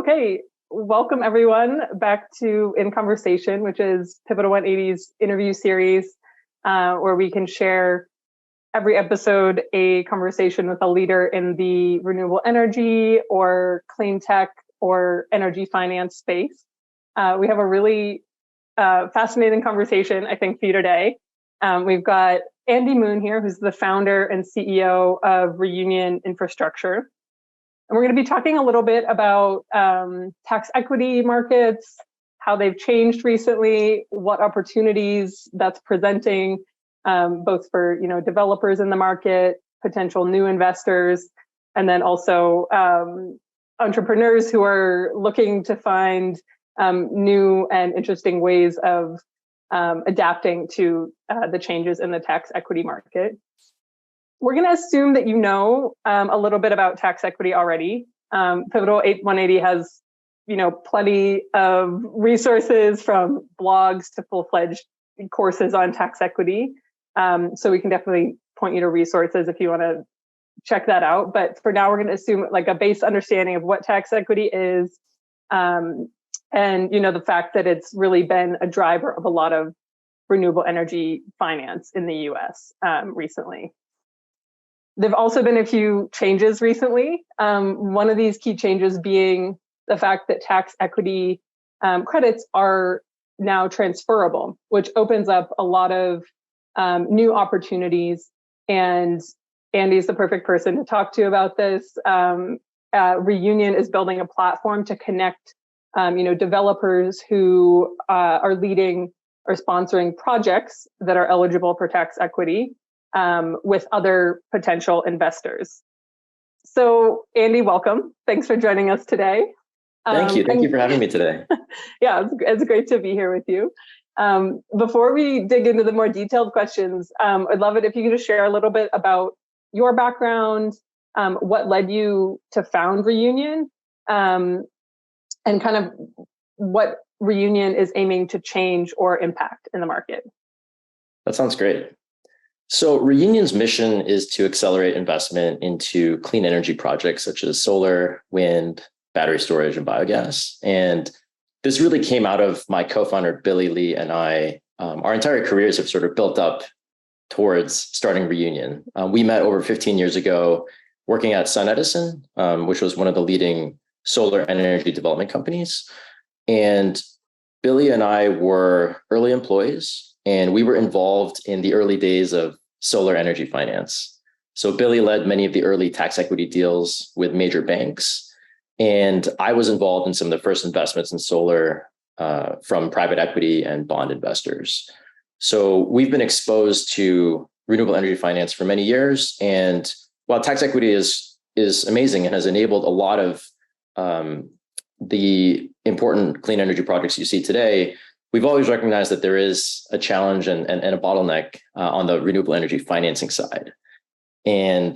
Okay, welcome everyone back to In Conversation, which is Pivotal 180's interview series, where we can share every episode a conversation with a leader in the renewable energy or clean tech or energy finance space. We have a really fascinating conversation, I think, for you today. We've got Andy Moon here, who's the founder and CEO of Reunion Infrastructure. And we're going to be talking a little bit about tax equity markets, how they've changed recently, what opportunities that's presenting, both for developers in the market, potential new investors, and then also entrepreneurs who are looking to find new and interesting ways of adapting to the changes in the tax equity market. We're going to assume that you know a little bit about tax equity already. Pivotal 180 has, plenty of resources from blogs to full-fledged courses on tax equity. So we can definitely point you to resources if you want to check that out. But for now, we're going to assume like a base understanding of what tax equity is, and the fact that it's really been a driver of a lot of renewable energy finance in the U.S. Recently. There've also been a few changes recently. One of these key changes being the fact that tax equity credits are now transferable, which opens up a lot of new opportunities. And Andy's the perfect person to talk to about this. Reunion is building a platform to connect, developers who are leading or sponsoring projects that are eligible for tax equity. With other potential investors. So, Andy, welcome. Thanks for joining us today. Thank you. Thank you for having me today. Yeah, it's great to be here with you. Before we dig into the more detailed questions, I'd love it if you could just share a little bit about your background, what led you to found Reunion, and kind of what Reunion is aiming to change or impact in the market. That sounds great. So Reunion's mission is to accelerate investment into clean energy projects such as solar, wind, battery storage, and biogas. And this really came out of my co-founder, Billy Lee, and I. Our entire careers have sort of built up towards starting Reunion. We met over 15 years ago working at SunEdison, which was one of the leading solar energy development companies. And Billy and I were early employees, and we were involved in the early days of solar energy finance. So Billy led many of the early tax equity deals with major banks. And I was involved in some of the first investments in solar from private equity and bond investors. So we've been exposed to renewable energy finance for many years. And while tax equity is amazing and has enabled a lot of the important clean energy projects you see today, we've always recognized that there is a challenge and a bottleneck on the renewable energy financing side. And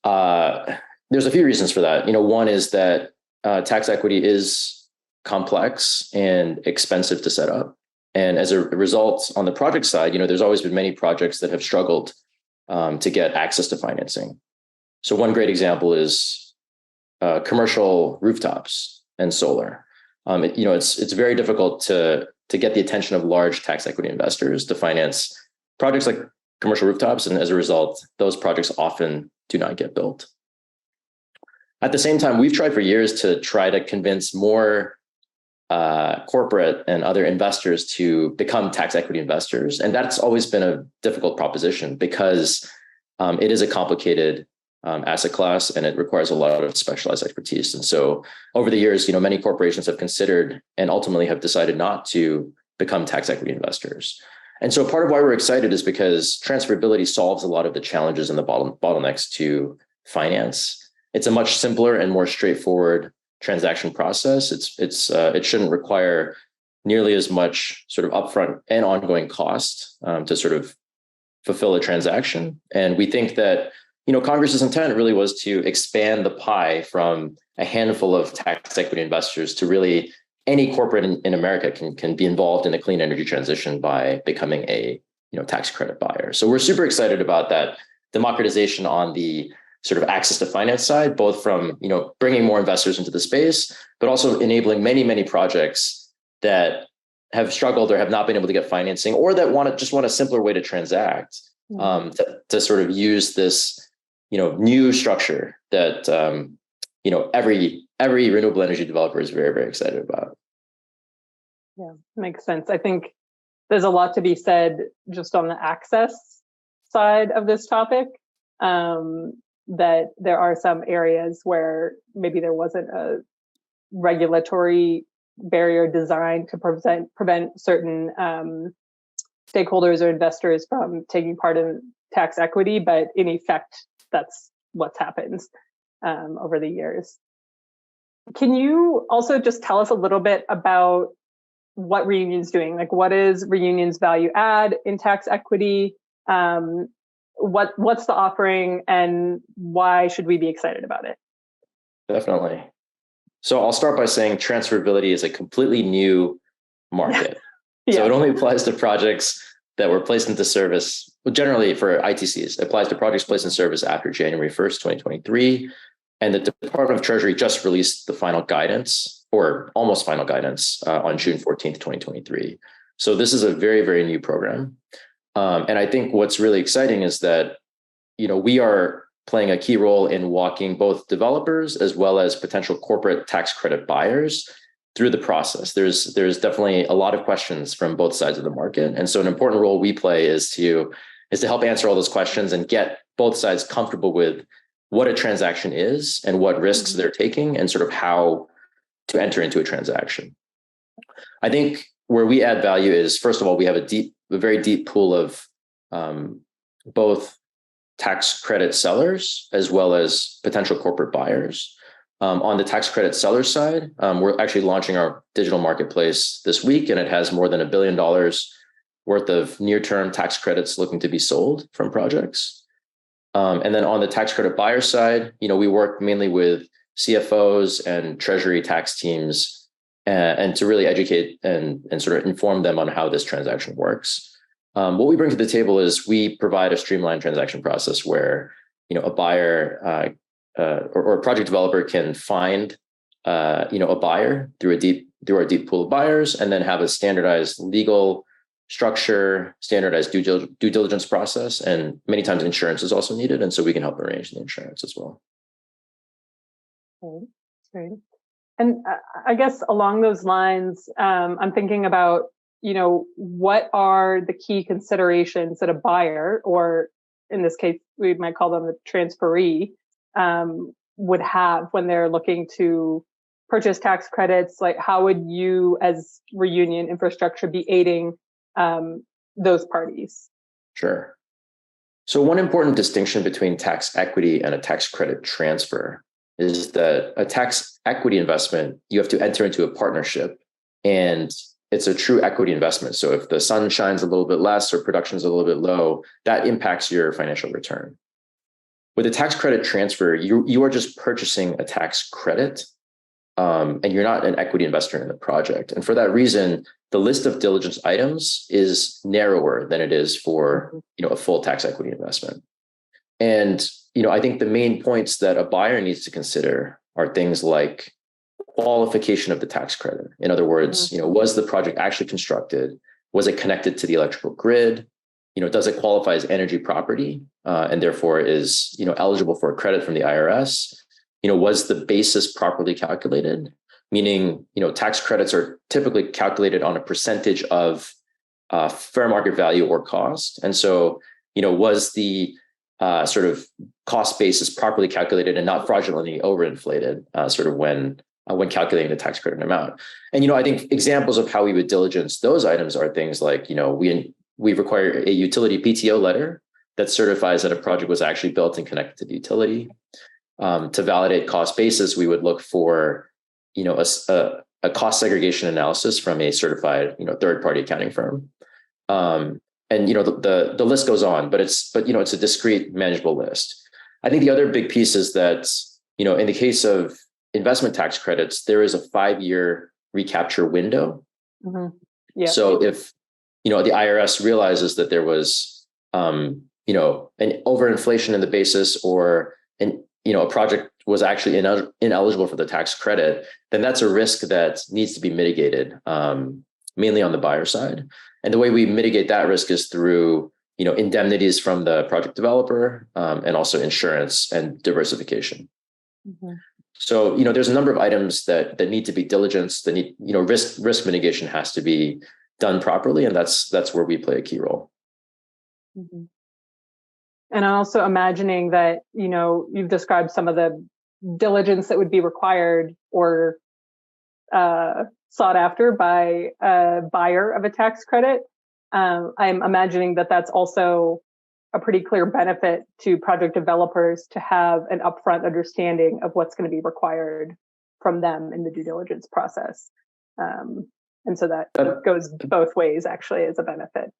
there's a few reasons for that. One is that tax equity is complex and expensive to set up. And as a result, on the project side, there's always been many projects that have struggled to get access to financing. So one great example is commercial rooftops and solar. It's very difficult to get the attention of large tax equity investors to finance projects like commercial rooftops. And as a result, those projects often do not get built. At the same time, we've tried for years to try to convince more corporate and other investors to become tax equity investors. And that's always been a difficult proposition because it is a complicated asset class, and it requires a lot of specialized expertise. And so over the years, many corporations have considered and ultimately have decided not to become tax equity investors. And so part of why we're excited is because transferability solves a lot of the challenges and the bottlenecks to finance. It's a much simpler and more straightforward transaction process. It shouldn't require nearly as much sort of upfront and ongoing cost to sort of fulfill a transaction. And we think that Congress's intent really was to expand the pie from a handful of tax equity investors to really any corporate in America can be involved in a clean energy transition by becoming a tax credit buyer. So we're super excited about that democratization on the sort of access to finance side, both from, bringing more investors into the space, but also enabling many, many projects that have struggled or have not been able to get financing, or that just want a simpler way to transact, to sort of use this, new structure that, every renewable energy developer is very, very excited about. Yeah, makes sense. I think there's a lot to be said just on the access side of this topic, that there are some areas where maybe there wasn't a regulatory barrier designed to prevent certain stakeholders or investors from taking part in tax equity, but in effect, that's what's happened over the years. Can you also just tell us a little bit about what Reunion's doing? Like, what is Reunion's value add in tax equity? What's the offering, and why should we be excited about it? Definitely. So I'll start by saying transferability is a completely new market. Yeah. So it only applies to projects that were placed into service, well, generally for ITCs. It applies to projects placed in service after January 1st, 2023. And the Department of Treasury just released the final guidance, or almost final guidance, on June 14th, 2023. So this is a very, very new program. And I think what's really exciting is that, we are playing a key role in walking both developers as well as potential corporate tax credit buyers through the process. There's definitely a lot of questions from both sides of the market. And so an important role we play is to help answer all those questions and get both sides comfortable with what a transaction is and what risks they're taking and sort of how to enter into a transaction. I think where we add value is, first of all, we have a very deep pool of both tax credit sellers as well as potential corporate buyers. On the tax credit seller side, we're actually launching our digital marketplace this week, and it has more than $1 billion worth of near-term tax credits looking to be sold from projects. And then on the tax credit buyer side, we work mainly with CFOs and Treasury tax teams, and to really educate and sort of inform them on how this transaction works. What we bring to the table is we provide a streamlined transaction process where, a buyer or a project developer can find, a buyer through our deep pool of buyers, and then have a standardized legal structure, standardized due diligence process, and many times insurance is also needed, and so we can help arrange the insurance as well. Great. And I guess along those lines, I'm thinking about, what are the key considerations that a buyer, or in this case, we might call them the transferee, would have when they're looking to purchase tax credits? Like, how would you, as Reunion Infrastructure, be aiding those parties? Sure. So one important distinction between tax equity and a tax credit transfer is that a tax equity investment, you have to enter into a partnership, and it's a true equity investment. So if the sun shines a little bit less or production is a little bit low, that impacts your financial return. With a tax credit transfer, you are just purchasing a tax credit, and you're not an equity investor in the project. And for that reason, the list of diligence items is narrower than it is for, a full tax equity investment. And, I think the main points that a buyer needs to consider are things like qualification of the tax credit. In other words, was the project actually constructed? Was it connected to the electrical grid? Does it qualify as energy property, and therefore is, eligible for a credit from the IRS? Was the basis properly calculated? Meaning, tax credits are typically calculated on a percentage of fair market value or cost. And so, was the sort of cost basis properly calculated and not fraudulently overinflated, sort of when calculating the tax credit amount? And, I think examples of how we would diligence those items are things like, we require a utility PTO letter that certifies that a project was actually built and connected to the utility. To validate cost basis, we would look for, a cost segregation analysis from a certified, third-party accounting firm. And the list goes on, but it's a discrete, manageable list. I think the other big piece is that, in the case of investment tax credits, there is a 5-year recapture window. Mm-hmm. Yeah. So if the IRS realizes that there was an overinflation in the basis, or a project was actually ineligible for the tax credit, then that's a risk that needs to be mitigated, mainly on the buyer side. And the way we mitigate that risk is through indemnities from the project developer, and also insurance and diversification. Mm-hmm. So there's a number of items that need to be diligenced. That need risk mitigation has to be done properly, and that's where we play a key role. Mm-hmm. And I'm also imagining that you've described some of the diligence that would be required or sought after by a buyer of a tax credit. I'm imagining that that's also a pretty clear benefit to project developers to have an upfront understanding of what's going to be required from them in the due diligence process. And so that goes both ways, actually, as a benefit.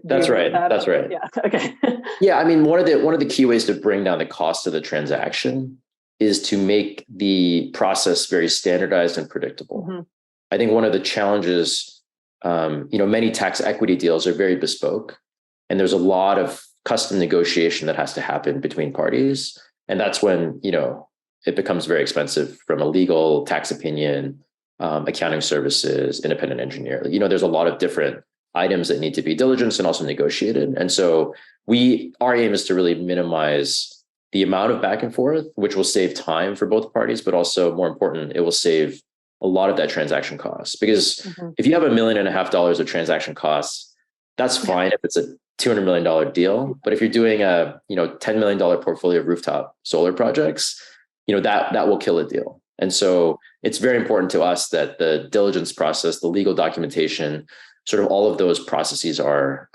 That's right. That's right. Yeah. Okay. Yeah. I mean, one of the key ways to bring down the cost of the transaction is to make the process very standardized and predictable. Mm-hmm. I think one of the challenges, many tax equity deals are very bespoke, and there's a lot of custom negotiation that has to happen between parties. And that's when, it becomes very expensive from a legal, tax opinion, accounting services, independent engineer. There's a lot of different items that need to be diligenced and also negotiated. And so our aim is to really minimize the amount of back and forth, which will save time for both parties, but also more important, it will save a lot of that transaction costs. Because mm-hmm. if you have $1.5 million of transaction costs, that's fine if it's a $200 million deal. But if you're doing a $10 million portfolio of rooftop solar projects, that will kill a deal. And so it's very important to us that the diligence process, the legal documentation, sort of all of those processes are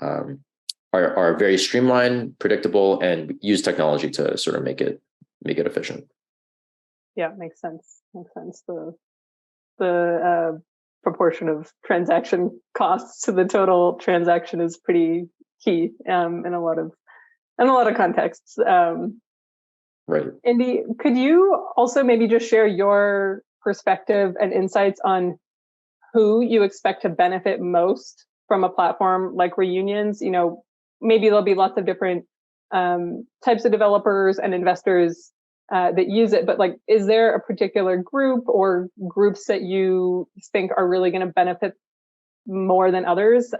very streamlined, predictable, and use technology to sort of make it efficient. Yeah, makes sense. The proportion of transaction costs to the total transaction is pretty key in a lot of contexts. Right. Andy, could you also maybe just share your perspective and insights on who you expect to benefit most from a platform like Reunions? Maybe there'll be lots of different types of developers and investors that use it, but is there a particular group or groups that you think are really going to benefit more than others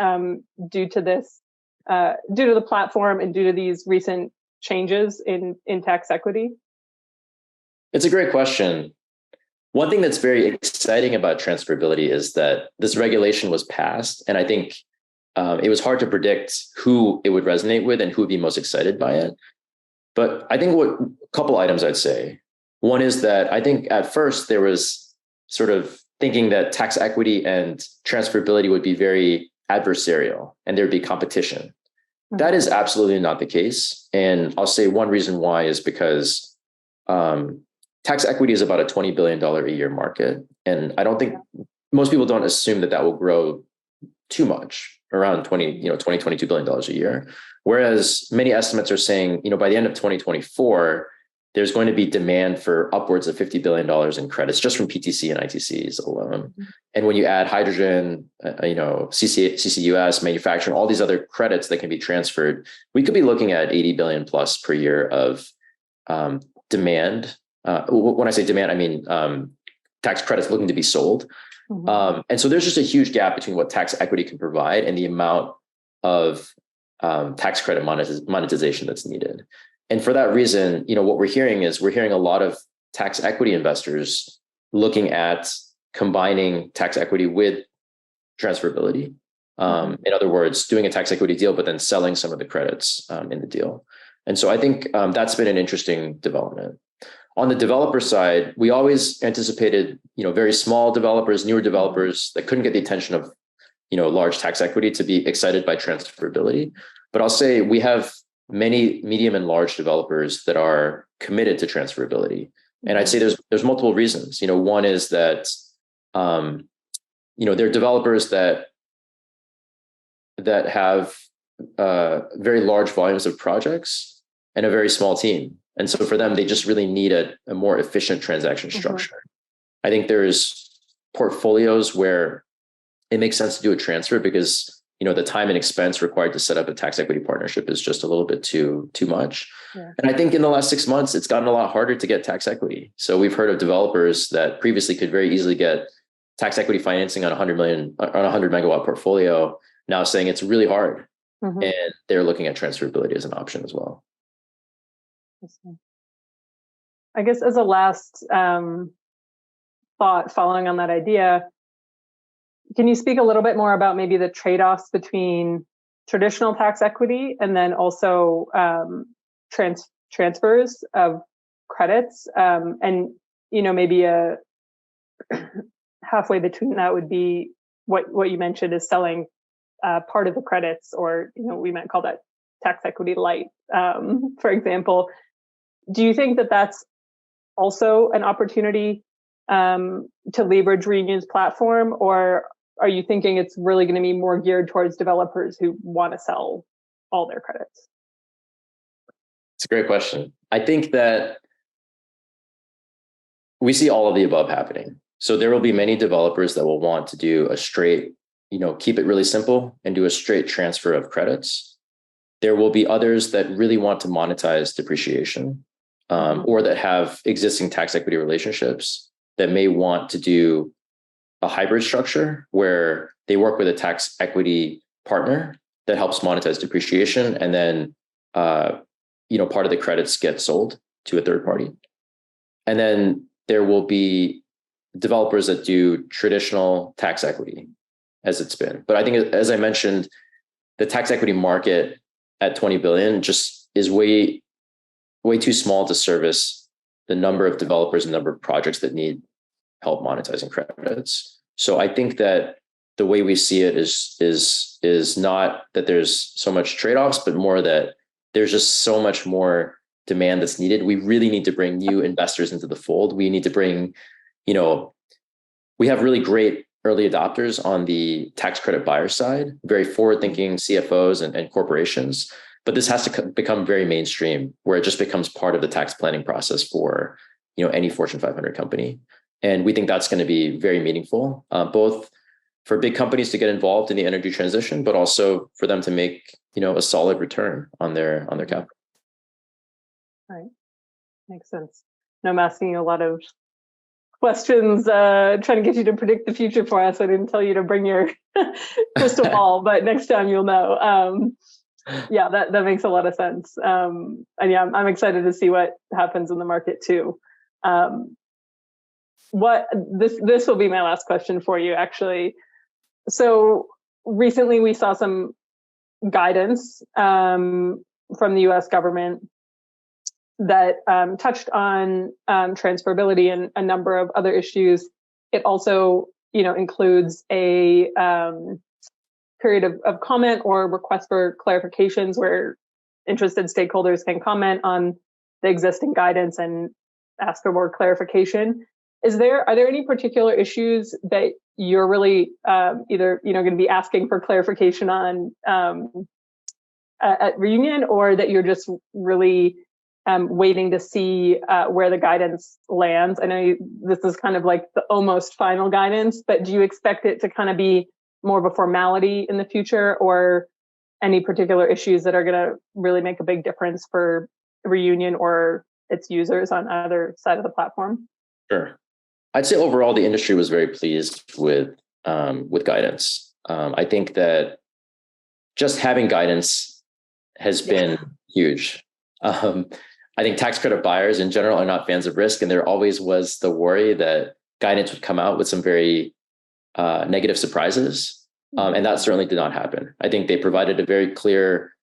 due to the platform and due to these recent changes in tax equity? It's a great question. One thing that's very exciting about transferability is that this regulation was passed, and I think it was hard to predict who it would resonate with and who would be most excited by it. But I think a couple items I'd say. One is that I think at first there was sort of thinking that tax equity and transferability would be very adversarial and there'd be competition. Mm-hmm. That is absolutely not the case. And I'll say one reason why is because tax equity is about a $20 billion a year market. And I don't think most people don't assume that will grow too much, around $22 billion a year. Whereas many estimates are saying, by the end of 2024, there's going to be demand for upwards of $50 billion in credits just from PTC and ITCs alone. Mm-hmm. And when you add hydrogen, CCUS, manufacturing, all these other credits that can be transferred, we could be looking at 80 billion plus per year of demand. When I say demand, I mean tax credits looking to be sold. Mm-hmm. And so there's just a huge gap between what tax equity can provide and the amount of tax credit monetization that's needed. And for that reason, what we're hearing a lot of tax equity investors looking at combining tax equity with transferability. In other words, doing a tax equity deal, but then selling some of the credits in the deal. And so I think that's been an interesting development. On the developer side, we always anticipated, very small developers, newer developers that couldn't get the attention of, large tax equity to be excited by transferability. But I'll say we have many medium and large developers that are committed to transferability. And I'd say there's multiple reasons. One is that, they're developers that have very large volumes of projects and a very small team. And so for them, they just really need a more efficient transaction structure. Mm-hmm. I think there's portfolios where it makes sense to do a transfer because, the time and expense required to set up a tax equity partnership is just a little bit too much. Yeah. And I think in the last 6 months, it's gotten a lot harder to get tax equity. So we've heard of developers that previously could very easily get tax equity financing on 100 megawatt portfolio, now saying it's really hard. Mm-hmm. And they're looking at transferability as an option as well. I guess as a last thought following on that idea, can you speak a little bit more about maybe the trade-offs between traditional tax equity and then also transfers of credits? And, maybe a halfway between that would be what you mentioned is selling part of the credits, or, we might call that tax equity light, for example. Do you think that that's also an opportunity to leverage Reunion's platform, or are you thinking it's really going to be more geared towards developers who want to sell all their credits? It's a great question. I think that we see all of the above happening. So there will be many developers that will want to do a straight, keep it really simple and do a straight transfer of credits. There will be others that really want to monetize depreciation, or that have existing tax equity relationships that may want to do a hybrid structure where they work with a tax equity partner that helps monetize depreciation, and then part of the credits get sold to a third party. And then there will be developers that do traditional tax equity as it's been. But I think, as I mentioned, the tax equity market at 20 billion just is way too small to service the number of developers and number of projects that need help monetizing credits. So I think that the way we see it is not that there's so much trade-offs, but more that there's just so much more demand that's needed. We really need to bring new investors into the fold. We need to bring, we have really great early adopters on the tax credit buyer side, very forward-thinking CFOs and corporations. But this has to become very mainstream, where it just becomes part of the tax planning process for, any Fortune 500 company. And we think that's going to be very meaningful, both for big companies to get involved in the energy transition, but also for them to make, a solid return on their capital. Right. Makes sense. No, I'm asking you a lot of questions, trying to get you to predict the future for us. I didn't tell you to bring your crystal ball, but next time you'll know. Yeah, that makes a lot of sense. And yeah, I'm excited to see what happens in the market too. This will be my last question for you, actually. So recently we saw some guidance from the US government that touched on transferability and a number of other issues. It also, includes a period of comment or request for clarifications where interested stakeholders can comment on the existing guidance and ask for more clarification. Are there any particular issues that you're really either going to be asking for clarification on at Reunion, or that you're just really waiting to see where the guidance lands? I know this is kind of like the almost final guidance, but do you expect it to kind of be more of a formality in the future, or any particular issues that are going to really make a big difference for Reunion or its users on either side of the platform? Sure. I'd say overall, the industry was very pleased with guidance. I think that just having guidance has been huge. I think tax credit buyers in general are not fans of risk, and there always was the worry that guidance would come out with some very negative surprises. And that certainly did not happen. I think they provided a very clear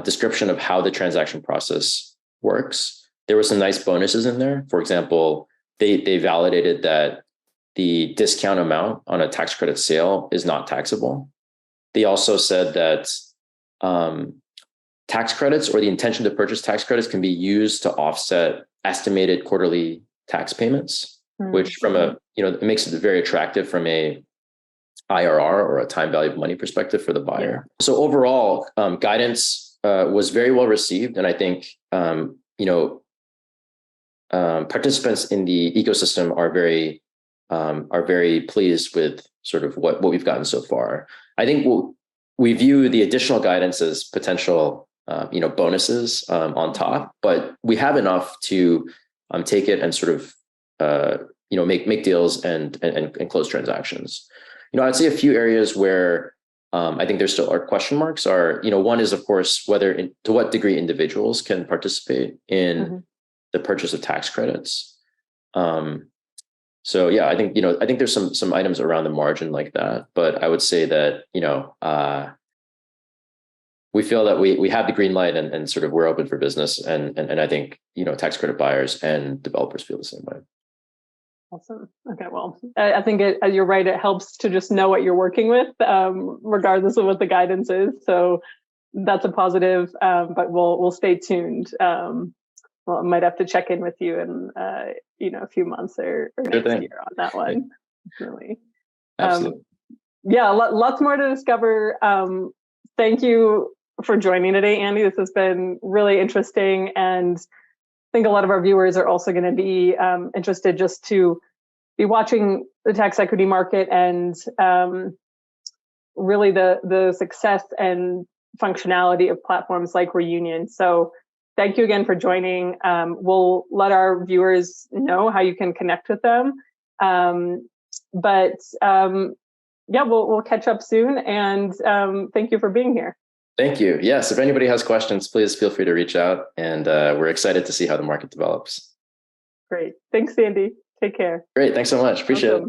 description of how the transaction process works. There were some nice bonuses in there. For example, they validated that the discount amount on a tax credit sale is not taxable. They also said that tax credits, or the intention to purchase tax credits, can be used to offset estimated quarterly tax payments, which it makes it very attractive from a IRR, or a time value of money perspective, for the buyer. Yeah. So overall, guidance was very well received. And I think, participants in the ecosystem are very pleased with sort of what we've gotten so far. I think we view the additional guidance as potential, bonuses on top, but we have enough to take it and sort of, make deals and close transactions. I'd say a few areas where I think there still are question marks are, one is, of course, to what degree individuals can participate in the purchase of tax credits. So yeah, I think there's some items around the margin like that, but I would say that, we feel that we have the green light and sort of we're open for business. And I think, tax credit buyers and developers feel the same way. Awesome. Okay. Well, I think you're right. It helps to just know what you're working with, regardless of what the guidance is. So that's a positive, but we'll stay tuned. Well, I might have to check in with you in, a few months or next year on that one. Really. Absolutely. Yeah. Lots more to discover. Thank you for joining today, Andy. This has been really interesting, and I think a lot of our viewers are also going to be interested just to be watching the tax equity market and really the success and functionality of platforms like Reunion. So thank you again for joining. We'll let our viewers know how you can connect with them. We'll catch up soon. And thank you for being here. Thank you. Yes, if anybody has questions, please feel free to reach out. And we're excited to see how the market develops. Great. Thanks, Andy. Take care. Great. Thanks so much. Appreciate it.